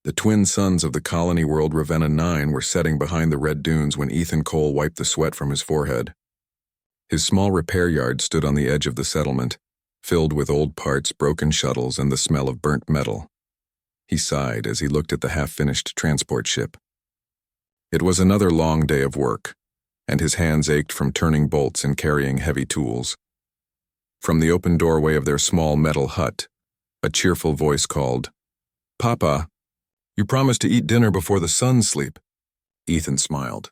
The twin suns of the colony world Ravenna 9 were setting behind the red dunes when Ethan Cole wiped the sweat from his forehead. His small repair yard stood on the edge of the settlement, filled with old parts, broken shuttles, and the smell of burnt metal. He sighed as he looked at the half-finished transport ship. It was another long day of work, and his hands ached from turning bolts and carrying heavy tools. From the open doorway of their small metal hut, a cheerful voice called, "Papa, you promised to eat dinner before the suns sleep." Ethan smiled.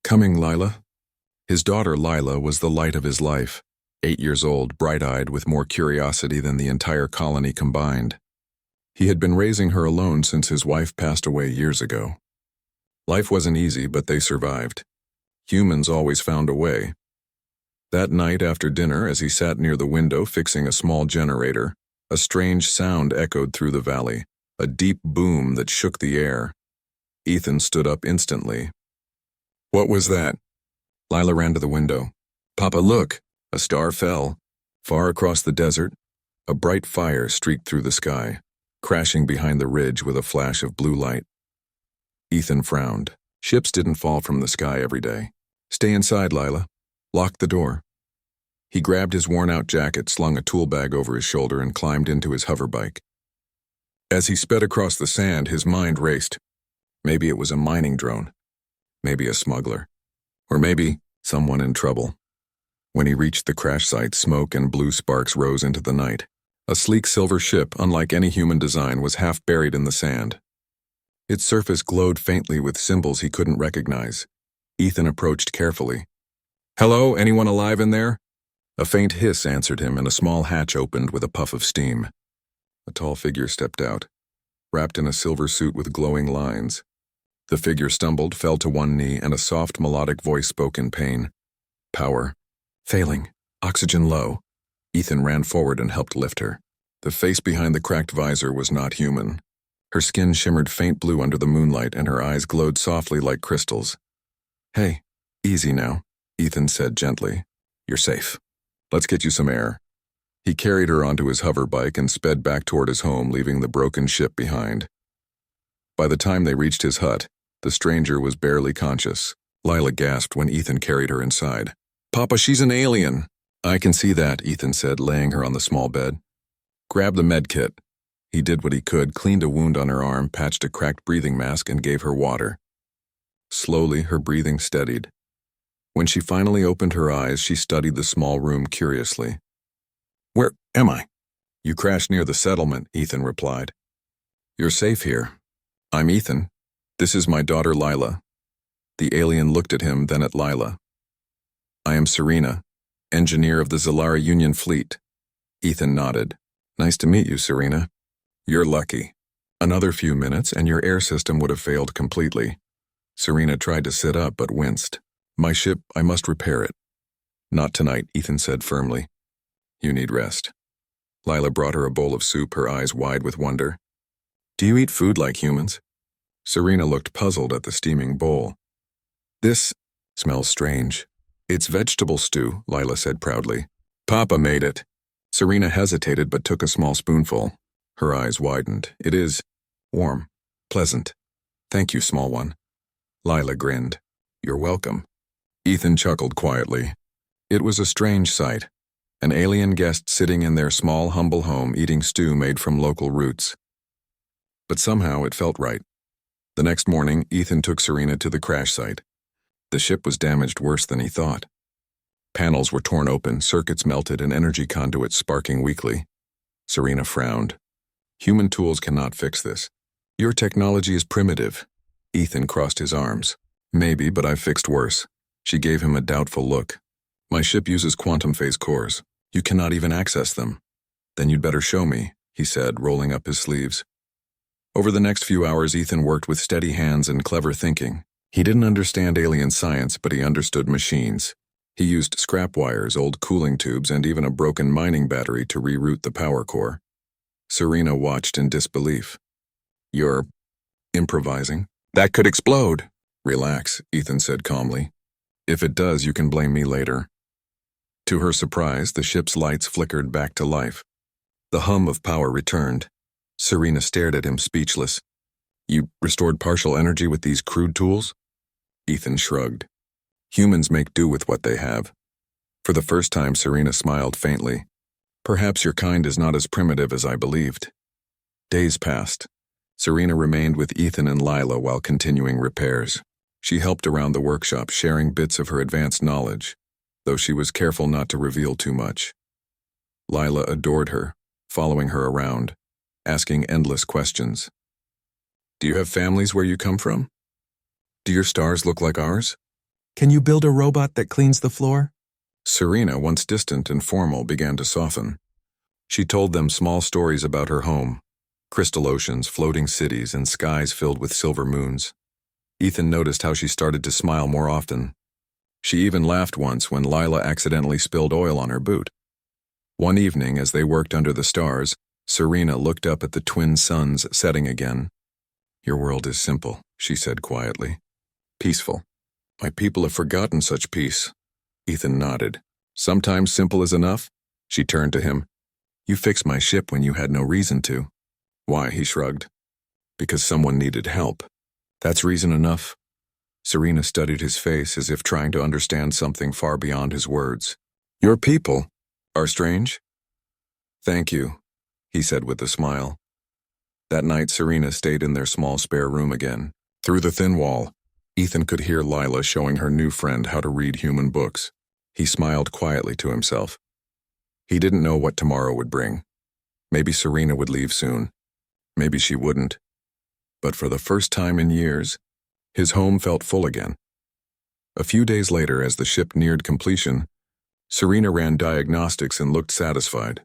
"Coming, Lila." His daughter Lila was the light of his life, 8 years old, bright-eyed, with more curiosity than the entire colony combined. He had been raising her alone since his wife passed away years ago. Life wasn't easy, but they survived. Humans always found a way. That night after dinner, as he sat near the window fixing a small generator, a strange sound echoed through the valley, a deep boom that shook the air. Ethan stood up instantly. "What was that?" Lila ran to the window. "Papa, look!" A star fell. Far across the desert, a bright fire streaked through the sky, crashing behind the ridge with a flash of blue light. Ethan frowned. Ships didn't fall from the sky every day. "Stay inside, Lila. Lock the door." He grabbed his worn-out jacket, slung a tool bag over his shoulder, and climbed into his hoverbike. As he sped across the sand, his mind raced. Maybe it was a mining drone. Maybe a smuggler. Or maybe someone in trouble. When he reached the crash site, smoke and blue sparks rose into the night. A sleek silver ship, unlike any human design, was half buried in the sand. Its surface glowed faintly with symbols he couldn't recognize. Ethan approached carefully. "Hello, anyone alive in there?" A faint hiss answered him, and a small hatch opened with a puff of steam. A tall figure stepped out, wrapped in a silver suit with glowing lines. The figure stumbled, fell to one knee, and a soft, melodic voice spoke in pain. "Power. Failing. Oxygen low." Ethan ran forward and helped lift her. The face behind the cracked visor was not human. Her skin shimmered faint blue under the moonlight, and her eyes glowed softly like crystals. "Hey, easy now," Ethan said gently. "You're safe. Let's get you some air." He carried her onto his hoverbike and sped back toward his home, leaving the broken ship behind. By the time they reached his hut, the stranger was barely conscious. Lila gasped when Ethan carried her inside. "Papa, she's an alien." "I can see that," Ethan said, laying her on the small bed. "Grab the med kit." He did what he could, cleaned a wound on her arm, patched a cracked breathing mask, and gave her water. Slowly, her breathing steadied. When she finally opened her eyes, she studied the small room curiously. "Where am I?" "You crashed near the settlement," Ethan replied. "You're safe here. I'm Ethan. This is my daughter Lila." The alien looked at him, then at Lila. "I am Serena, engineer of the Zalara Union Fleet." Ethan nodded. "Nice to meet you, Serena." "You're lucky. Another few minutes and your air system would have failed completely." Serena tried to sit up but winced. "My ship, I must repair it." "Not tonight," Ethan said firmly. "You need rest." Lila brought her a bowl of soup, her eyes wide with wonder. "Do you eat food like humans?" Serena looked puzzled at the steaming bowl. "This smells strange." "It's vegetable stew," Lila said proudly. "Papa made it." Serena hesitated but took a small spoonful. Her eyes widened. "It is warm, pleasant. Thank you, small one." Lila grinned. "You're welcome." Ethan chuckled quietly. It was a strange sight. An alien guest sitting in their small, humble home eating stew made from local roots. But somehow it felt right. The next morning, Ethan took Serena to the crash site. The ship was damaged worse than he thought. Panels were torn open, circuits melted, and energy conduits sparking weakly. Serena frowned. "Human tools cannot fix this. Your technology is primitive." Ethan crossed his arms. "Maybe, but I've fixed worse." She gave him a doubtful look. "My ship uses quantum phase cores. You cannot even access them." "Then you'd better show me," he said, rolling up his sleeves. Over the next few hours, Ethan worked with steady hands and clever thinking. He didn't understand alien science, but he understood machines. He used scrap wires, old cooling tubes, and even a broken mining battery to reroute the power core. Serena watched in disbelief. "You're improvising? That could explode." "Relax," Ethan said calmly. "If it does, you can blame me later." To her surprise, the ship's lights flickered back to life. The hum of power returned. Serena stared at him, speechless. You restored partial energy with these crude tools? Ethan shrugged. Humans make do with what they have. For the first time, Serena smiled faintly. Perhaps your kind is not as primitive as I believed. Days passed. Serena remained with Ethan and Lila while continuing repairs. She helped around the workshop, sharing bits of her advanced knowledge, though she was careful not to reveal too much. Lila adored her, following her around, asking endless questions. Do you have families where you come from? Do your stars look like ours? Can you build a robot that cleans the floor? Serena, once distant and formal, began to soften. She told them small stories about her home, crystal oceans, floating cities, and skies filled with silver moons. Ethan noticed how she started to smile more often. She even laughed once when Lila accidentally spilled oil on her boot. One evening, as they worked under the stars, Serena looked up at the twin suns setting again. Your world is simple, she said quietly. Peaceful. My people have forgotten such peace. Ethan nodded. Sometimes simple is enough. She turned to him. You fixed my ship when you had no reason to. Why? He shrugged. Because someone needed help. That's reason enough. Serena studied his face as if trying to understand something far beyond his words. Your people are strange? Thank you, he said with a smile. That night, Serena stayed in their small spare room again. Through the thin wall, Ethan could hear Lila showing her new friend how to read human books. He smiled quietly to himself. He didn't know what tomorrow would bring. Maybe Serena would leave soon. Maybe she wouldn't. But for the first time in years, his home felt full again. A few days later, as the ship neared completion, Serena ran diagnostics and looked satisfied.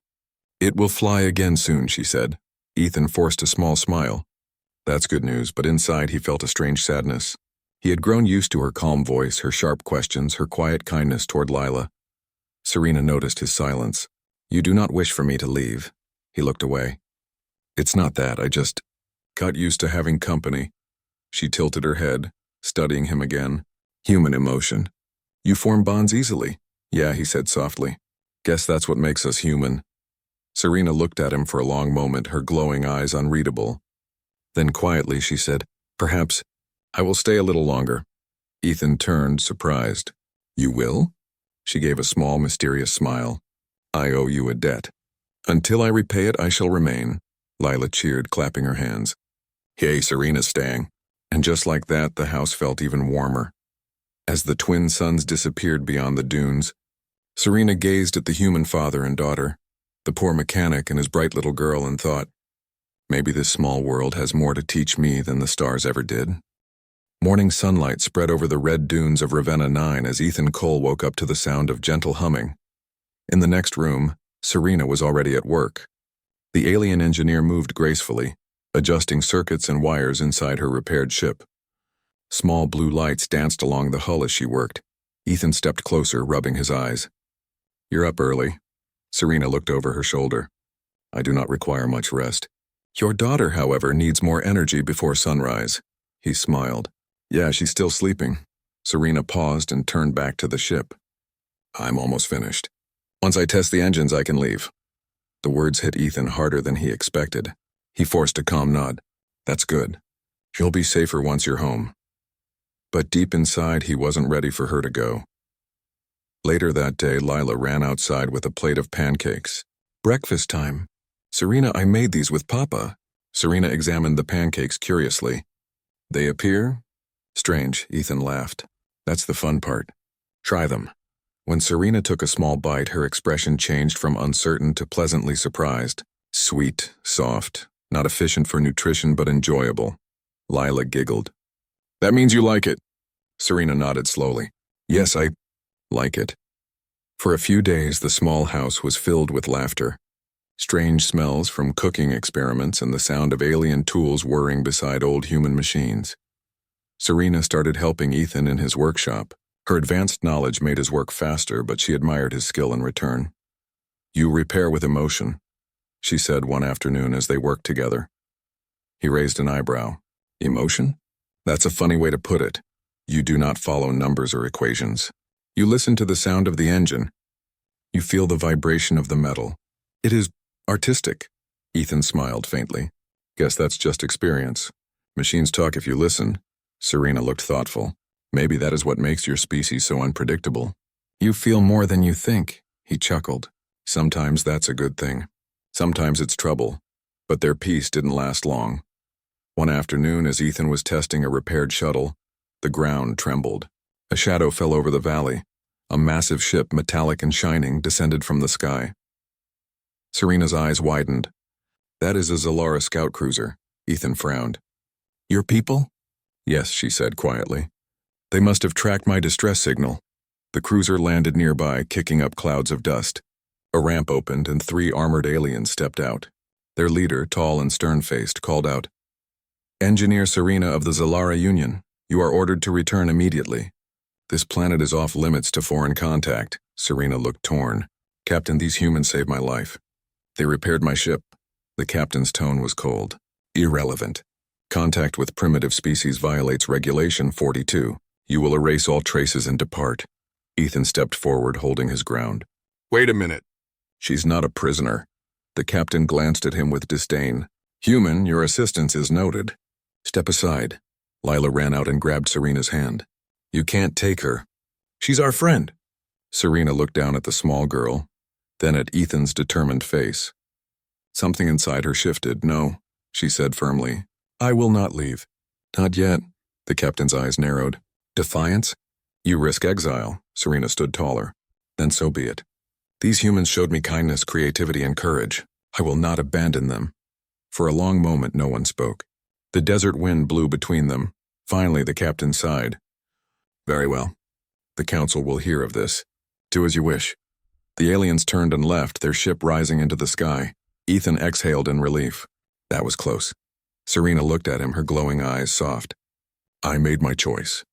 It will fly again soon, she said. Ethan forced a small smile. That's good news, but inside he felt a strange sadness. He had grown used to her calm voice, her sharp questions, her quiet kindness toward Lila. Serena noticed his silence. You do not wish for me to leave. He looked away. It's not that, I just got used to having company. She tilted her head, studying him again. Human emotion. You form bonds easily. Yeah, he said softly. Guess that's what makes us human. Serena looked at him for a long moment, her glowing eyes unreadable. Then quietly she said, Perhaps I will stay a little longer. Ethan turned, surprised. You will? She gave a small, mysterious smile. I owe you a debt. Until I repay it, I shall remain. Lila cheered, clapping her hands. Yay, Serena's staying. And just like that, the house felt even warmer. As the twin suns disappeared beyond the dunes, Serena gazed at the human father and daughter, the poor mechanic and his bright little girl, and thought, maybe this small world has more to teach me than the stars ever did. Morning sunlight spread over the red dunes of Ravenna 9 as Ethan Cole woke up to the sound of gentle humming. In the next room, Serena was already at work. The alien engineer moved gracefully, adjusting circuits and wires inside her repaired ship. Small blue lights danced along the hull as she worked. Ethan stepped closer, rubbing his eyes. You're up early. Serena looked over her shoulder. I do not require much rest. Your daughter, however, needs more energy before sunrise. He smiled. Yeah, she's still sleeping. Serena paused and turned back to the ship. I'm almost finished. Once I test the engines, I can leave. The words hit Ethan harder than he expected. He forced a calm nod. That's good. You'll be safer once you're home. But deep inside, he wasn't ready for her to go. Later that day, Lila ran outside with a plate of pancakes. Breakfast time. Serena, I made these with Papa. Serena examined the pancakes curiously. They appear strange, Ethan laughed. That's the fun part. Try them. When Serena took a small bite, her expression changed from uncertain to pleasantly surprised. Sweet, soft, not efficient for nutrition but enjoyable. Lila giggled. That means you like it. Serena nodded slowly. Yes, I like it. For a few days, the small house was filled with laughter. Strange smells from cooking experiments and the sound of alien tools whirring beside old human machines. Serena started helping Ethan in his workshop. Her advanced knowledge made his work faster, but she admired his skill in return. You repair with emotion, she said one afternoon as they worked together. He raised an eyebrow. Emotion? That's a funny way to put it. You do not follow numbers or equations. You listen to the sound of the engine. You feel the vibration of the metal. It is artistic. Ethan smiled faintly. Guess that's just experience. Machines talk if you listen. Serena looked thoughtful. Maybe that is what makes your species so unpredictable. You feel more than you think, he chuckled. Sometimes that's a good thing. Sometimes it's trouble. But their peace didn't last long. One afternoon, as Ethan was testing a repaired shuttle, the ground trembled. A shadow fell over the valley. A massive ship, metallic and shining, descended from the sky. Serena's eyes widened. That is a Zalara scout cruiser. Ethan frowned. Your people? Yes, she said quietly. They must have tracked my distress signal. The cruiser landed nearby, kicking up clouds of dust. A ramp opened and 3 armored aliens stepped out. Their leader, tall and stern-faced, called out, Engineer Serena of the Zalara Union, you are ordered to return immediately. This planet is off limits to foreign contact. Serena looked torn. Captain, these humans saved my life. They repaired my ship. The captain's tone was cold. Irrelevant. Contact with primitive species violates Regulation 42. You will erase all traces and depart. Ethan stepped forward, holding his ground. Wait a minute. She's not a prisoner. The captain glanced at him with disdain. Human, your assistance is noted. Step aside. Lila ran out and grabbed Serena's hand. You can't take her. She's our friend. Serena looked down at the small girl, then at Ethan's determined face. Something inside her shifted. No, she said firmly. I will not leave. Not yet. The captain's eyes narrowed. Defiance? You risk exile. Serena stood taller. Then so be it. These humans showed me kindness, creativity, and courage. I will not abandon them. For a long moment, no one spoke. The desert wind blew between them. Finally, the captain sighed. Very well. The council will hear of this. Do as you wish. The aliens turned and left, their ship rising into the sky. Ethan exhaled in relief. That was close. Serena looked at him, her glowing eyes soft. I made my choice.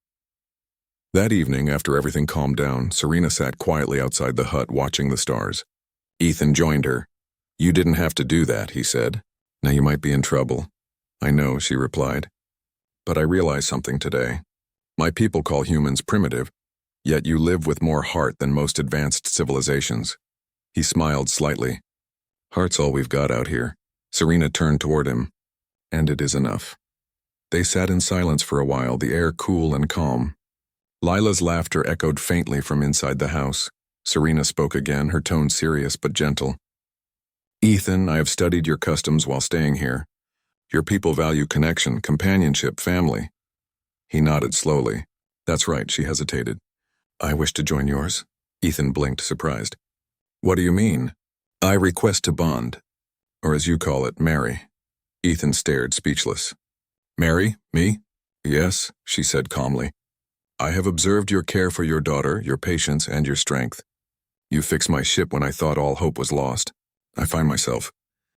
That evening, after everything calmed down, Serena sat quietly outside the hut watching the stars. Ethan joined her. You didn't have to do that, he said. Now you might be in trouble. I know, she replied. But I realized something today. My people call humans primitive, yet you live with more heart than most advanced civilizations. He smiled slightly. Heart's all we've got out here. Serena turned toward him. And it is enough. They sat in silence for a while, the air cool and calm. Lila's laughter echoed faintly from inside the house. Serena spoke again, her tone serious but gentle. Ethan, I have studied your customs while staying here. Your people value connection, companionship, family. He nodded slowly. That's right, she hesitated. I wish to join yours. Ethan blinked, surprised. What do you mean? I request to bond. Or as you call it, marry. Ethan stared, speechless. Marry? Me? Yes, she said calmly. I have observed your care for your daughter, your patience, and your strength. You fixed my ship when I thought all hope was lost. I find myself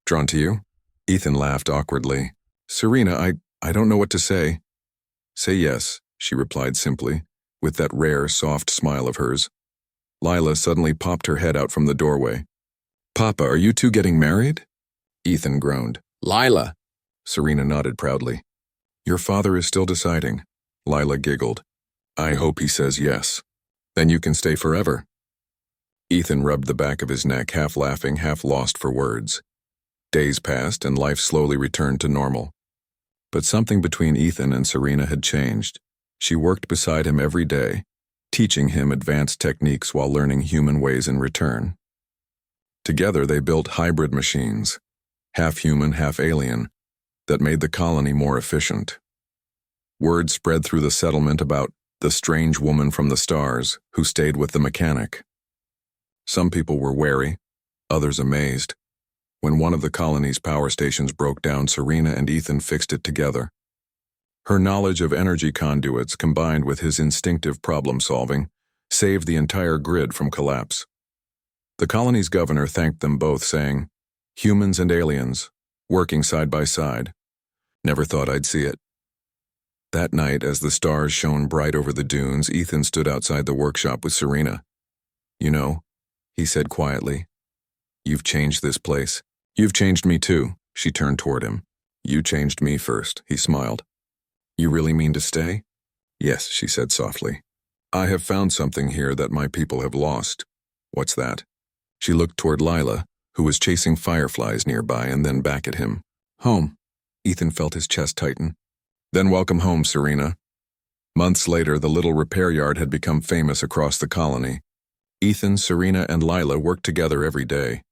drawn to you. Ethan laughed awkwardly. Serena, I don't know what to say. Say yes, she replied simply, with that rare, soft smile of hers. Lila suddenly popped her head out from the doorway. Papa, are you two getting married? Ethan groaned. Lila! Serena nodded proudly. Your father is still deciding. Lila giggled. I hope he says yes. Then you can stay forever. Ethan rubbed the back of his neck, half laughing, half lost for words. Days passed and life slowly returned to normal. But something between Ethan and Serena had changed. She worked beside him every day, teaching him advanced techniques while learning human ways in return. Together they built hybrid machines, half human, half alien, that made the colony more efficient. Word spread through the settlement about the strange woman from the stars who stayed with the mechanic. Some people were wary, others amazed. When one of the colony's power stations broke down, Serena and Ethan fixed it together. Her knowledge of energy conduits, combined with his instinctive problem-solving, saved the entire grid from collapse. The colony's governor thanked them both, saying, "Humans and aliens, working side by side. Never thought I'd see it." That night, as the stars shone bright over the dunes, Ethan stood outside the workshop with Serena. "You know," he said quietly, "you've changed this place. You've changed me too." She turned toward him. "You changed me first," he smiled. "You really mean to stay?" "Yes," she said softly. "I have found something here that my people have lost." "What's that?" She looked toward Lila, who was chasing fireflies nearby, and then back at him. "Home." Ethan felt his chest tighten. Then welcome home, Serena. Months later, the little repair yard had become famous across the colony. Ethan, Serena, and Lila worked together every day,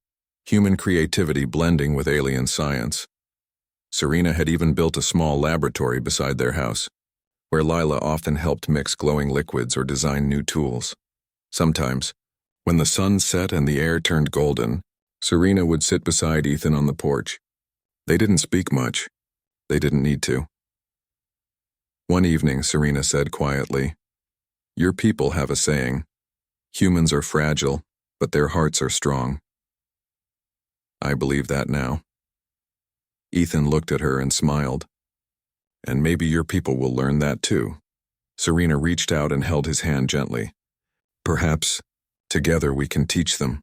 human creativity blending with alien science. Serena had even built a small laboratory beside their house, where Lila often helped mix glowing liquids or design new tools. Sometimes, when the sun set and the air turned golden, Serena would sit beside Ethan on the porch. They didn't speak much. They didn't need to. One evening, Serena said quietly, "Your people have a saying, humans are fragile, but their hearts are strong." I believe that now. Ethan looked at her and smiled. "And maybe your people will learn that too." Serena reached out and held his hand gently. "Perhaps, together we can teach them."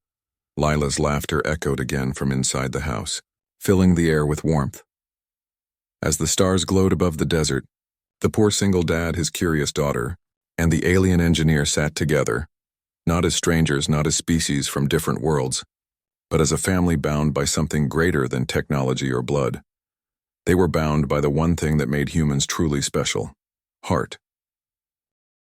Lila's laughter echoed again from inside the house, filling the air with warmth. As the stars glowed above the desert, the poor single dad, his curious daughter, and the alien engineer sat together, not as strangers, not as species from different worlds, but as a family bound by something greater than technology or blood. They were bound by the one thing that made humans truly special: heart.